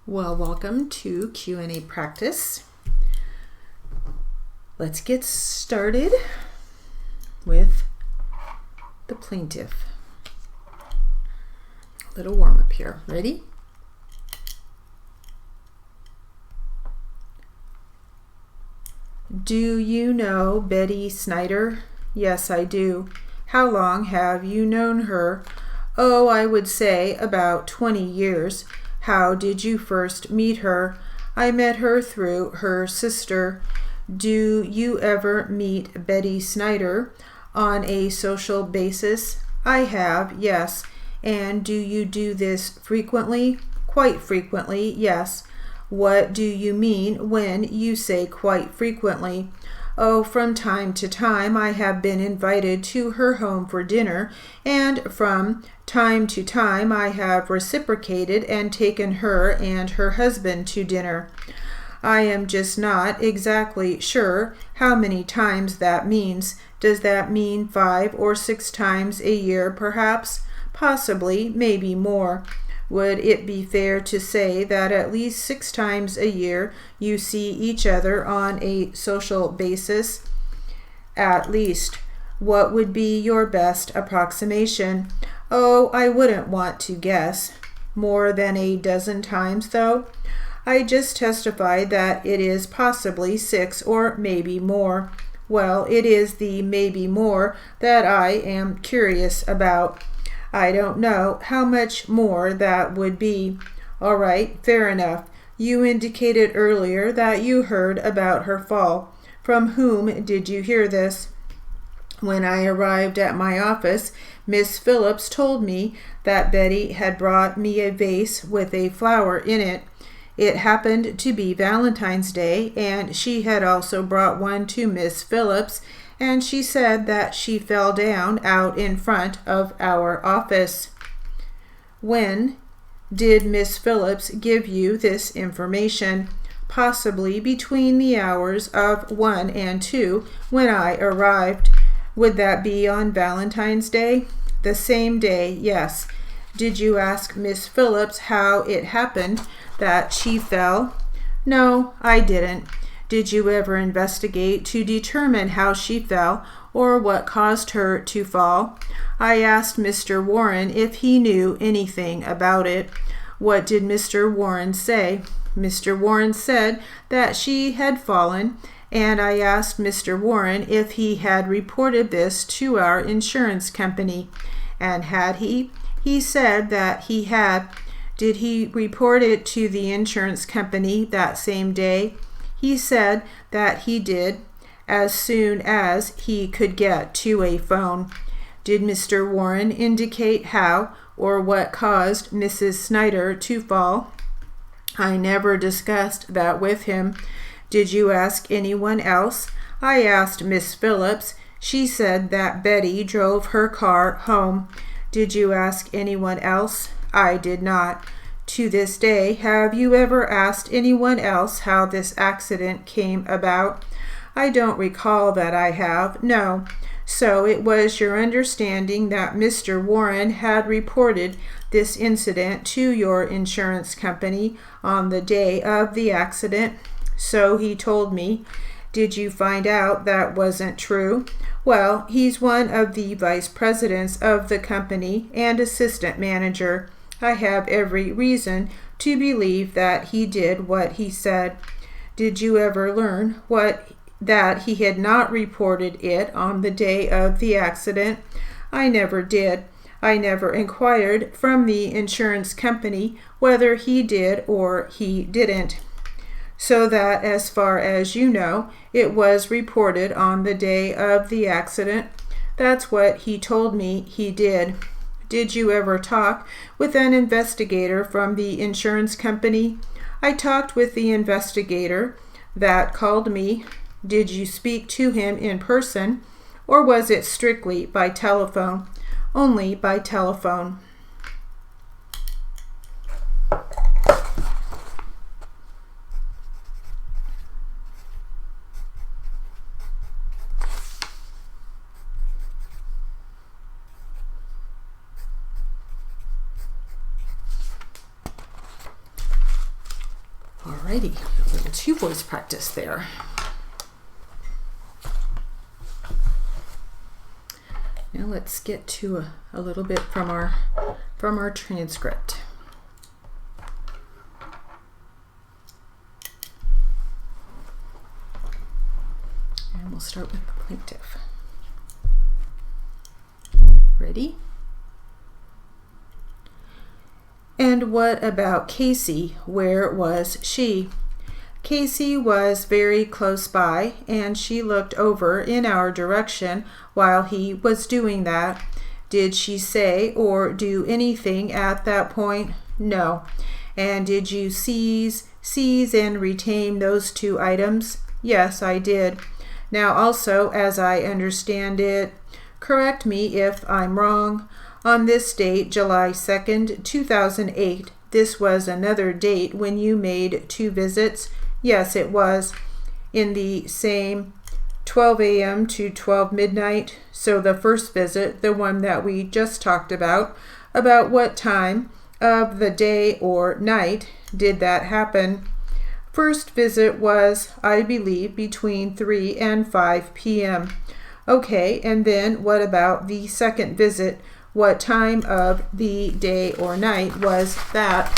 Well, welcome to Q&A practice. Let's get started with the plaintiff. A little warm up here. Ready? Do you know Betty Snyder? Yes, I do. How long have you known her? Oh, I would say about 20 years. How did you first meet her? I met her through her sister. Do you ever meet Betty Snyder on a social basis? I have, yes. And do you do this frequently? Quite frequently, yes. What do you mean when you say quite frequently? Oh, from time to time I have been invited to her home for dinner, and from time to time I have reciprocated and taken her and her husband to dinner. I am just not exactly sure how many times that means. Does that mean 5 or 6 times a year, perhaps? Possibly, maybe more. Would it be fair to say that at least 6 times a year you see each other on a social basis? At least. What would be your best approximation? Oh, I wouldn't want to guess. More than a dozen times, though? I just testified that it is possibly 6 or maybe more. Well, it is the maybe more that I am curious about. I don't know how much more that would be. All right, fair enough. You indicated earlier that you heard about her fall. From whom did you hear this? When I arrived at my office, Miss Phillips told me that Betty had brought me a vase with a flower in it. It happened to be Valentine's Day, and she had also brought one to Miss Phillips, and she said that she fell down out in front of our office. When did Miss Phillips give you this information? Possibly between the hours of 1 and 2 when I arrived. Would that be on Valentine's Day? The same day, yes. Did you ask Miss Phillips how it happened that she fell? No, I didn't. Did you ever investigate to determine how she fell or what caused her to fall? I asked Mr. Warren if he knew anything about it. What did Mr. Warren say? Mr. Warren said that she had fallen, and I asked Mr. Warren if he had reported this to our insurance company. And had he? He said that he had. Did he report it to the insurance company that same day? He said that he did as soon as he could get to a phone. Did Mr. Warren indicate how or what caused Mrs. Snyder to fall? I never discussed that with him. Did you ask anyone else? I asked Miss Phillips. She said that Betty drove her car home. Did you ask anyone else? I did not. To this day, have you ever asked anyone else how this accident came about? I don't recall that I have, no. So it was your understanding that Mr. Warren had reported this incident to your insurance company on the day of the accident? So he told me. Did you find out that wasn't true? Well, he's one of the vice presidents of the company and assistant manager. I have every reason to believe that he did what he said. Did you ever learn that he had not reported it on the day of the accident? I never did. I never inquired from the insurance company whether he did or he didn't. So that, as far as you know, it was reported on the day of the accident. That's what he told me he did. Did you ever talk with an investigator from the insurance company? I talked with the investigator that called me. Did you speak to him in person, or was it strictly by telephone? Only by telephone. Alrighty, a little two voice practice there. Now let's get to a little bit from our transcript. And we'll start with the plaintiff. Ready? And what about Casey? Where was she? Casey was very close by, and she looked over in our direction while he was doing that. Did she say or do anything at that point? No. And did you seize and retain those two items? Yes, I did. Now also, as I understand it, correct me if I'm wrong, on this date, July 2nd, 2008, this was another date when you made two visits? Yes, it was. In the same 12 a.m. to 12 midnight. So the first visit, the one that we just talked about what time of the day or night did that happen? First visit was, I believe, between 3 and 5 p.m. Okay, and then what about the second visit? What time of the day or night was that?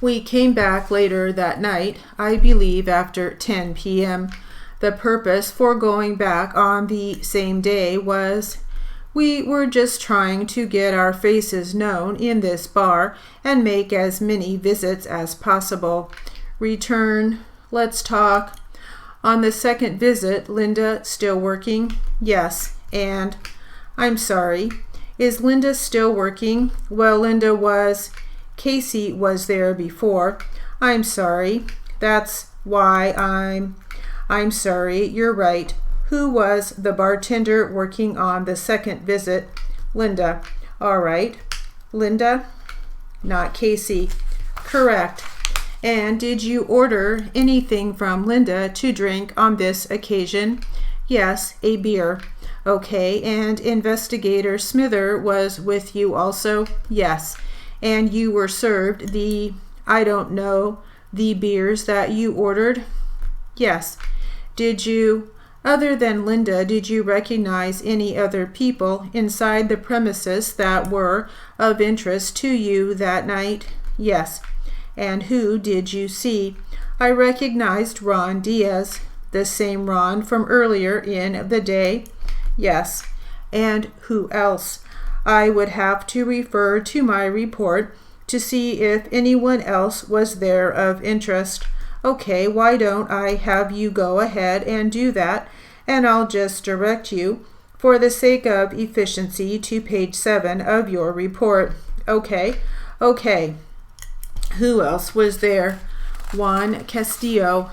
We came back later that night, I believe after 10 p.m. The purpose for going back on the same day was we were just trying to get our faces known in this bar and make as many visits as possible. Return, let's talk. On the second visit, Linda still working? Yes, and I'm sorry. Is Linda still working? Well, Linda was. Casey was there before. I'm sorry. That's why I'm sorry. You're right. Who was the bartender working on the second visit? Linda. All right. Linda? Not Casey. Correct. And did you order anything from Linda to drink on this occasion? Yes, a beer. Okay, and Investigator Smither was with you also? Yes. And you were served the beers that you ordered? Yes. Did you, other than Linda, did you recognize any other people inside the premises that were of interest to you that night? Yes. And who did you see? I recognized Ron Diaz, the same Ron from earlier in the day. Yes. And who else? I would have to refer to my report to see if anyone else was there of interest. Okay, why don't I have you go ahead and do that, and I'll just direct you, for the sake of efficiency, to page 7 of your report. Okay. Who else was there? Juan Castillo.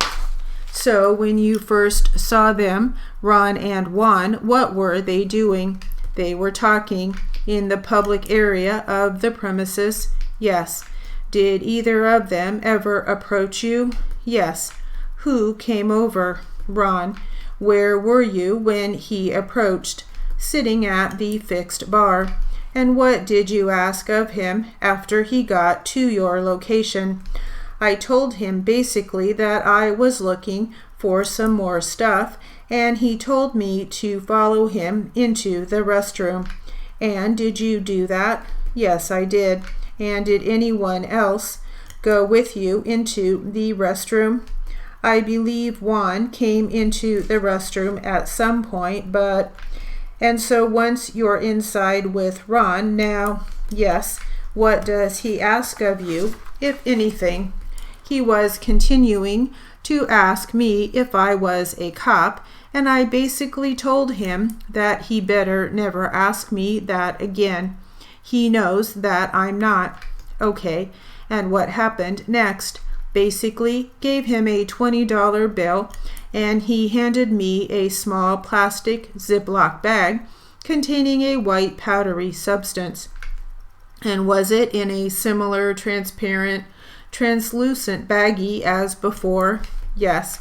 So when you first saw them, Ron and Juan, what were they doing? They were talking in the public area of the premises? Yes. Did either of them ever approach you? Yes. Who came over? Ron. Where were you when he approached? Sitting at the fixed bar. And what did you ask of him after he got to your location? I told him basically that I was looking for some more stuff, and he told me to follow him into the restroom. And did you do that? Yes, I did. And did anyone else go with you into the restroom? I believe Juan came into the restroom at some point, and so once you're inside with Ron, now, yes, what does he ask of you, if anything? He was continuing to ask me if I was a cop, and I basically told him that he better never ask me that again. He knows that I'm not. Okay, and what happened next? Basically gave him a $20 bill, and he handed me a small plastic Ziploc bag containing a white powdery substance. And was it in a similar transparent, translucent baggie as before? Yes.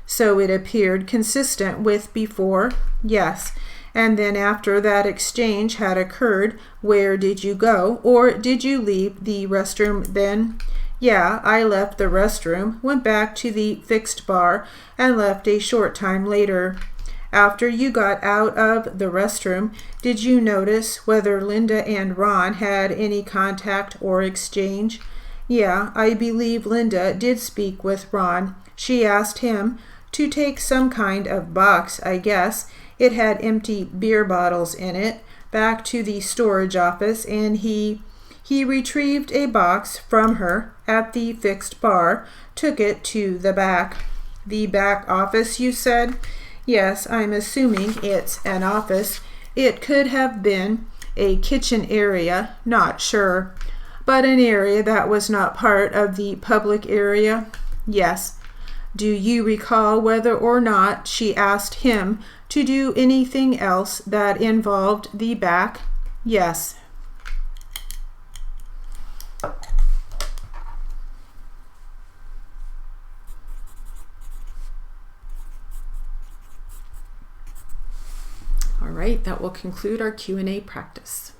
So it appeared consistent with before? Yes. And then after that exchange had occurred, where did you go, or did you leave the restroom then? Yeah, I left the restroom, went back to the fixed bar, and left a short time later. After you got out of the restroom, did you notice whether Linda and Ron had any contact or exchange? Yeah, I believe Linda did speak with Ron. She asked him to take some kind of box, I guess. It had empty beer bottles in it, back to the storage office, and he retrieved a box from her at the fixed bar, took it to the back. The back office, you said? Yes, I'm assuming it's an office. It could have been a kitchen area, not sure. But an area that was not part of the public area? Yes. Do you recall whether or not she asked him to do anything else that involved the back? Yes. All right, that will conclude our Q&A practice.